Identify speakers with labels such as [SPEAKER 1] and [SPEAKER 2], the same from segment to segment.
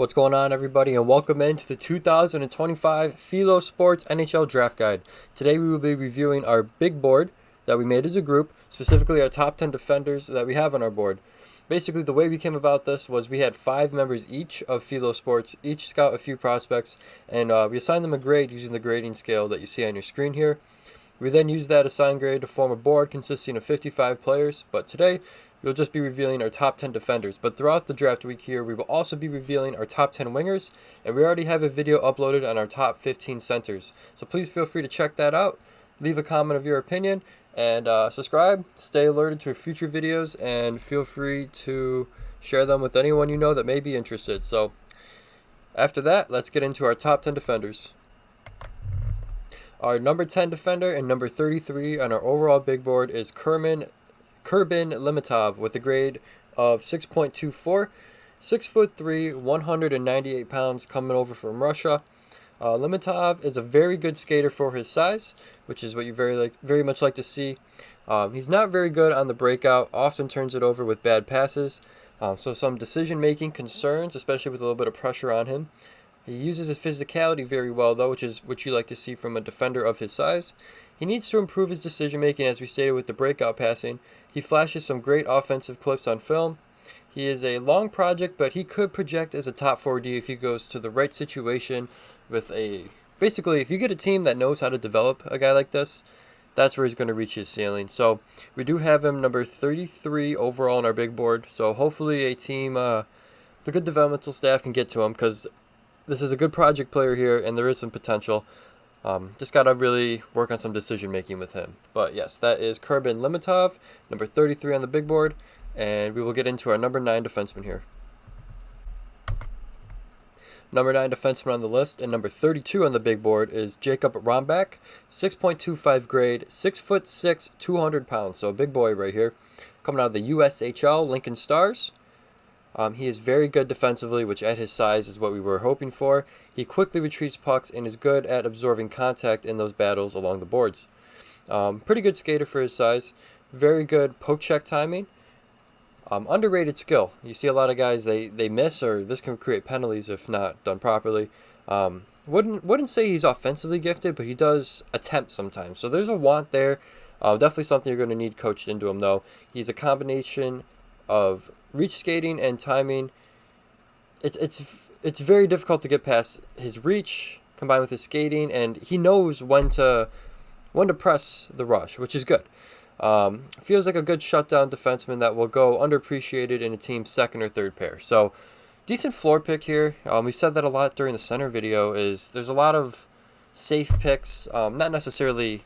[SPEAKER 1] What's going on, everybody, and welcome into the 2025 Philo Sports NHL Draft Guide. Today we will be reviewing our big board that we made as a group, specifically our top 10 defenders that we have on our board. Basically, the way we came about this was we had 5 members each of Philo Sports, each scout a few prospects, and we assigned them a grade using the grading scale that you see on your screen here. We then used that assigned grade to form a board consisting of 55 players, but today we'll just be revealing our top 10 defenders. But throughout the draft week here, we will also be revealing our top 10 wingers, and we already have a video uploaded on our top 15 centers. So please feel free to check that out, leave a comment of your opinion, and subscribe, stay alerted to future videos, and feel free to share them with anyone you know that may be interested. So after that, let's get into our top 10 defenders. Our number 10 defender and number 33 on our overall big board is Kurbin Limitov with a grade of 6.24, 6'3", 198 pounds, coming over from Russia. Limitov is a very good skater for his size, which is what you very much like to see. He's not very good on the breakout, often turns it over with bad passes. So some decision-making concerns, especially with a little bit of pressure on him. He uses his physicality very well, though, which is what you like to see from a defender of his size. He needs to improve his decision-making, as we stated with the breakout passing. He flashes some great offensive clips on film. He is a long project, but he could project as a top 4D if he goes to the right situation with a... Basically, if you get a team that knows how to develop a guy like this, that's where he's going to reach his ceiling. So we do have him number 33 overall on our big board. So hopefully a team, the good developmental staff can get to him, because this is a good project player here, and there is some potential. Just got to really work on some decision-making with him. But yes, that is Kurbin Limitov, number 33 on the big board. And we will get into our number 9 defenseman here. Number 9 defenseman on the list and number 32 on the big board is Jacob Rombach, 6.25 grade, 6'6", 200 pounds. So a big boy right here. Coming out of the USHL Lincoln Stars. He is very good defensively, which at his size is what we were hoping for. He quickly retrieves pucks and is good at absorbing contact in those battles along the boards. Pretty good skater for his size. Very good poke check timing. Underrated skill. You see a lot of guys, they miss, or this can create penalties if not done properly. Wouldn't say he's offensively gifted, but he does attempt sometimes. So there's a want there. Definitely something you're going to need coached into him, though. He's a combination of reach skating and timing. It's very difficult to get past his reach combined with his skating, and he knows when to press the rush, which is good. Feels like a good shutdown defenseman that will go underappreciated in a team's second or third pair. So decent floor pick here. We said that a lot during the center video. There's a lot of safe picks, not necessarily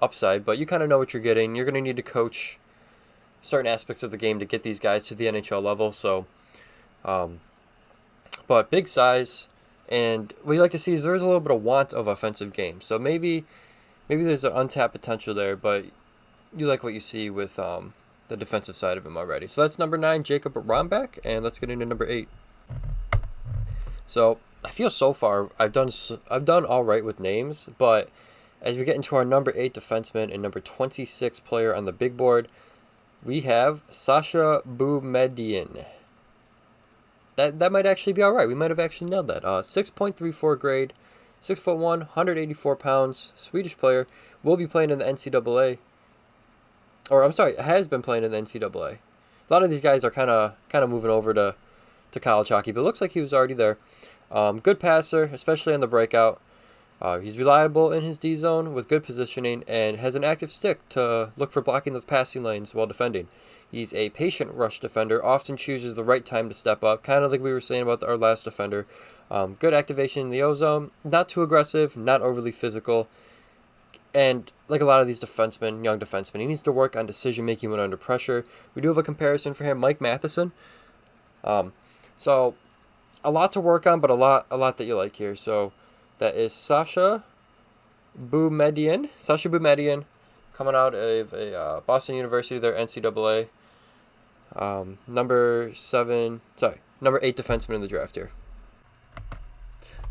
[SPEAKER 1] upside, but you kind of know what you're getting. You're going to need to coach certain aspects of the game to get these guys to the NHL level. So, but big size, and what you like to see is there's a little bit of want of offensive game. So maybe there's an untapped potential there, but you like what you see with the defensive side of him already. So that's number 9, Jacob Rombach, and let's get into number 8. So I feel so far I've done all right with names, but as we get into our number 8 defenseman and number 26 player on the big board, we have Sasha Boumedienne. That might actually be all right. We might have actually nailed that. 6.34 grade, 6'1", 184 pounds, Swedish player. Will be playing in the NCAA. Or I'm sorry, has been playing in the NCAA. A lot of these guys are kind of moving over to college hockey, but it looks like he was already there. Good passer, especially on the breakout. He's reliable in his D zone with good positioning and has an active stick to look for blocking those passing lanes while defending. He's a patient rush defender, often chooses the right time to step up, kind of like we were saying about our last defender. Good activation in the O-zone, not too aggressive, not overly physical. And like a lot of these defensemen, young defensemen, he needs to work on decision-making when under pressure. We do have a comparison for him, Mike Matheson. So a lot to work on, but a lot that you like here. So that is Sasha Boumedienne, coming out of a Boston University, their NCAA. Number 8 defenseman in the draft here.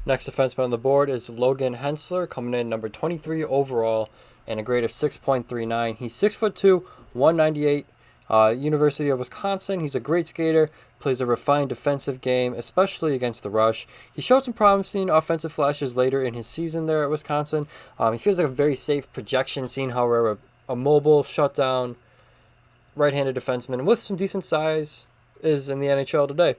[SPEAKER 1] Next defenseman on the board is Logan Hensler, coming in number 23 overall and a grade of 6.39. He's 6'2", 198. University of Wisconsin, he's a great skater, plays a refined defensive game, especially against the rush. He showed some promising offensive flashes later in his season there at Wisconsin. He feels like a very safe projection, seeing how we're a mobile, shutdown, right-handed defenseman with some decent size is in the NHL today.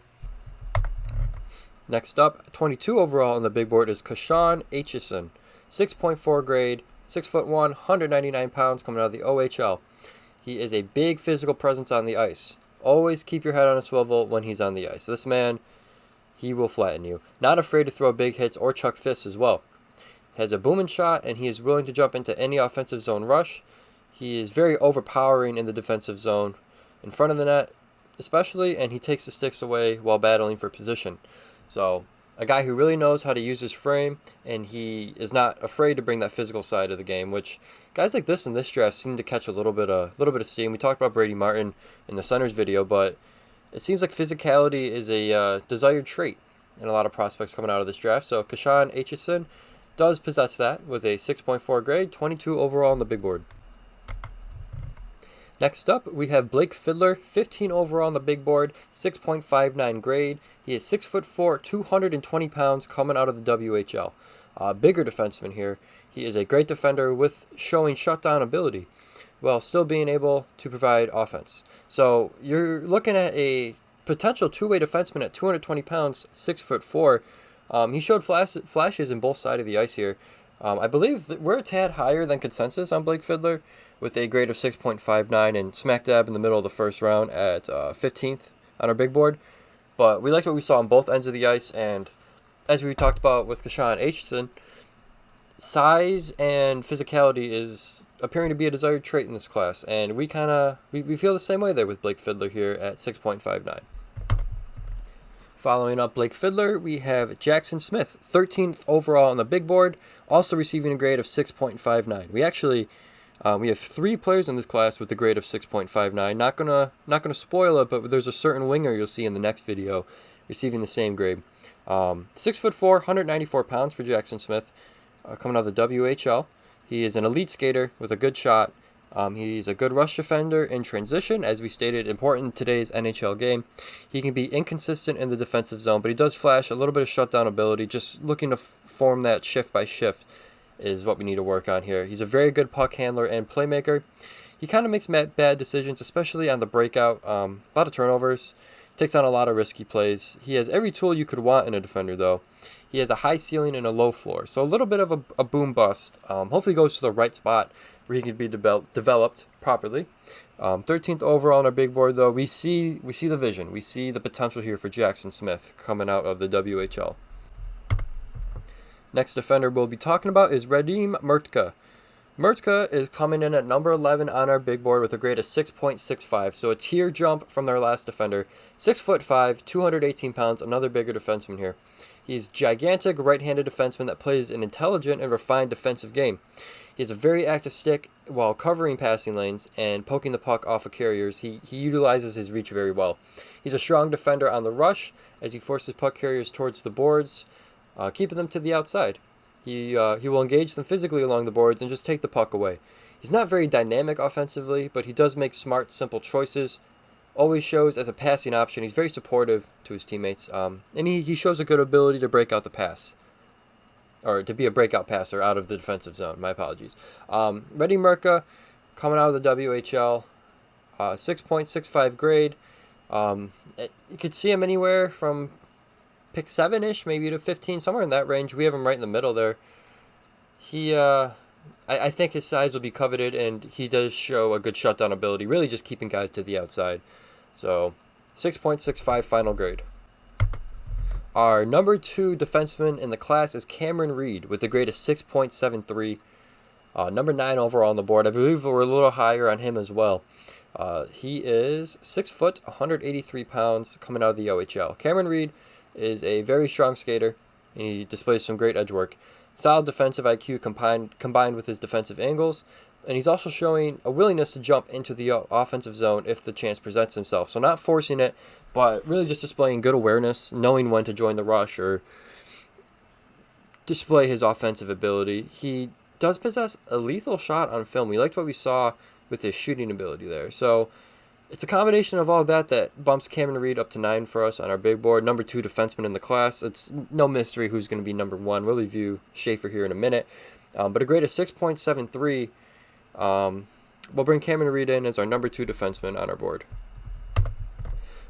[SPEAKER 1] Next up, 22 overall on the big board is Kashawn Aitchison, 6.4 grade, 6'1", 199 pounds, coming out of the OHL. He is a big physical presence on the ice. Always keep your head on a swivel when he's on the ice. This man, he will flatten you. Not afraid to throw big hits or chuck fists as well. Has a booming shot, and he is willing to jump into any offensive zone rush. He is very overpowering in the defensive zone, in front of the net especially, and he takes the sticks away while battling for position. So, a guy who really knows how to use his frame, and he is not afraid to bring that physical side of the game, which guys like this in this draft seem to catch a little bit of steam. We talked about Brady Martin in the centers video, but it seems like physicality is a desired trait in a lot of prospects coming out of this draft. So Kashawn Aitchison does possess that with a 6.4 grade, 22 overall on the big board. Next up, we have Blake Fiddler, 15 overall on the big board, 6.59 grade. He is 6'4", 220 pounds, coming out of the WHL. Bigger defenseman here. He is a great defender with showing shutdown ability while still being able to provide offense. So you're looking at a potential two-way defenseman at 220 pounds, 6'4". He showed flashes in both sides of the ice here. I believe that we're a tad higher than consensus on Blake Fiddler, with a grade of 6.59 and smack dab in the middle of the first round at 15th on our big board. But we liked what we saw on both ends of the ice, and as we talked about with Kashawn Aitchison, size and physicality is appearing to be a desired trait in this class, and we feel the same way there with Blake Fiddler here at 6.59. Following up Blake Fiddler, we have Jackson Smith, 13th overall on the big board, also receiving a grade of 6.59. We have three players in this class with a grade of 6.59. Not gonna spoil it, but there's a certain winger you'll see in the next video receiving the same grade. 6'4", 194 pounds for Jackson Smith, coming out of the WHL. He is an elite skater with a good shot. He's a good rush defender in transition, as we stated, important in today's NHL game. He can be inconsistent in the defensive zone, but he does flash a little bit of shutdown ability, just looking to form that shift by shift is what we need to work on here. He's a very good puck handler and playmaker. He kind of makes bad decisions, especially on the breakout. A lot of turnovers. Takes on a lot of risky plays. He has every tool you could want in a defender, though. He has a high ceiling and a low floor, so a little bit of a boom bust. Hopefully goes to the right spot where he can be developed properly. 13th overall on our big board, though. We see the vision. We see the potential here for Jackson Smith coming out of the WHL. Next defender we'll be talking about is Radim Murtka. Murtka is coming in at number 11 on our big board with a grade of 6.65, so a tier jump from their last defender. 6'5", 218 pounds, another bigger defenseman here. He's gigantic right-handed defenseman that plays an intelligent and refined defensive game. He has a very active stick while covering passing lanes and poking the puck off of carriers. He utilizes his reach very well. He's a strong defender on the rush as he forces puck carriers towards the boards, keeping them to the outside. He will engage them physically along the boards and just take the puck away. He's not very dynamic offensively, but he does make smart, simple choices. Always shows as a passing option. He's very supportive to his teammates, and he shows a good ability to break out the pass, or to be a breakout passer out of the defensive zone. My apologies. Radim Murtka, coming out of the WHL, 6.65 grade. You could see him anywhere from pick 7-ish, maybe to 15, somewhere in that range. We have him right in the middle there. I think his size will be coveted, and he does show a good shutdown ability, really just keeping guys to the outside. So, 6.65 final grade. Our number 2 defenseman in the class is Cameron Reed with a grade of 6.73. Number 9 overall on the board. I believe we're a little higher on him as well. He is 6 foot, 183 pounds, coming out of the OHL. Cameron Reed is a very strong skater, and he displays some great edge work. Solid defensive IQ combined with his defensive angles, and he's also showing a willingness to jump into the offensive zone if the chance presents himself. So not forcing it, but really just displaying good awareness, knowing when to join the rush or display his offensive ability. He does possess a lethal shot on film. We liked what we saw with his shooting ability there. So It's a combination of all that bumps Cameron Reed up to 9 for us on our big board. Number 2 defenseman in the class. It's no mystery who's going to be number 1. We'll review Schaefer here in a minute. But a grade of 6.73 will bring Cameron Reed in as our number 2 defenseman on our board.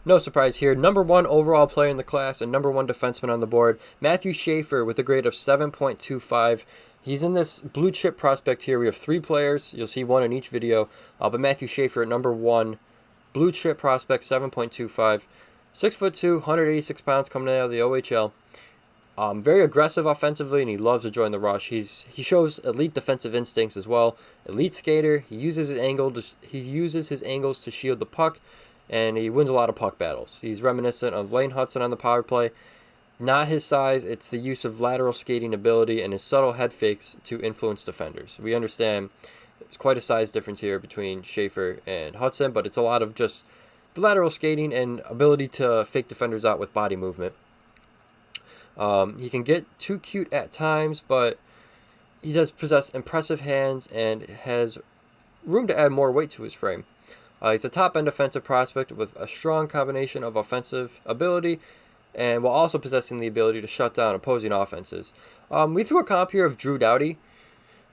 [SPEAKER 1] No surprise here. Number 1 overall player in the class and number 1 defenseman on the board. Matthew Schaefer with a grade of 7.25. He's in this blue chip prospect here. We have 3 players. You'll see 1 in each video. But Matthew Schaefer at number 1. Blue chip prospect, 7.25, 6'2", 186 pounds, coming out of the OHL. Very aggressive offensively, and he loves to join the rush. He shows elite defensive instincts as well. Elite skater. He uses his angles to shield the puck, and he wins a lot of puck battles. He's reminiscent of Lane Hudson on the power play. Not his size. It's the use of lateral skating ability and his subtle head fakes to influence defenders. We understand. There's quite a size difference here between Schaefer and Hudson, but it's a lot of just the lateral skating and ability to fake defenders out with body movement. He can get too cute at times, but he does possess impressive hands and has room to add more weight to his frame. He's a top-end offensive prospect with a strong combination of offensive ability and while also possessing the ability to shut down opposing offenses. We threw a comp here of Drew Doughty.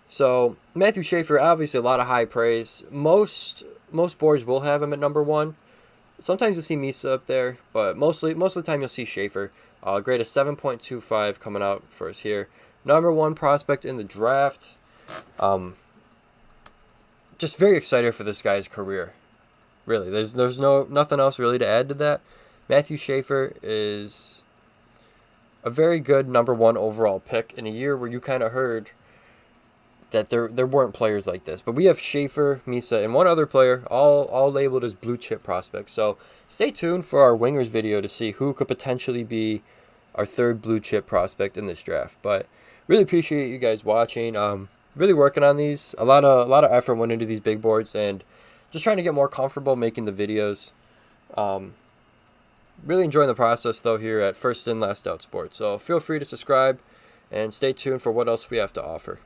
[SPEAKER 1] So Matthew Schaefer, obviously a lot of high praise. Most boards will have him at number 1. Sometimes you'll see Misa up there, but most of the time you'll see Schaefer. Grade of 7.25 coming out for us here. Number 1 prospect in the draft. Just very excited for this guy's career. Really, there's nothing else really to add to that. Matthew Schaefer is a very good number 1 overall pick in a year where you kind of heard that there weren't players like this. But we have Schaefer, Misa, and 1 other player, all labeled as blue chip prospects. So stay tuned for our wingers video to see who could potentially be our 3rd blue chip prospect in this draft. But really appreciate you guys watching. Really working on these. A lot of effort went into these big boards and just trying to get more comfortable making the videos. Really enjoying the process though here at First In Last Out Sports. So feel free to subscribe and stay tuned for what else we have to offer.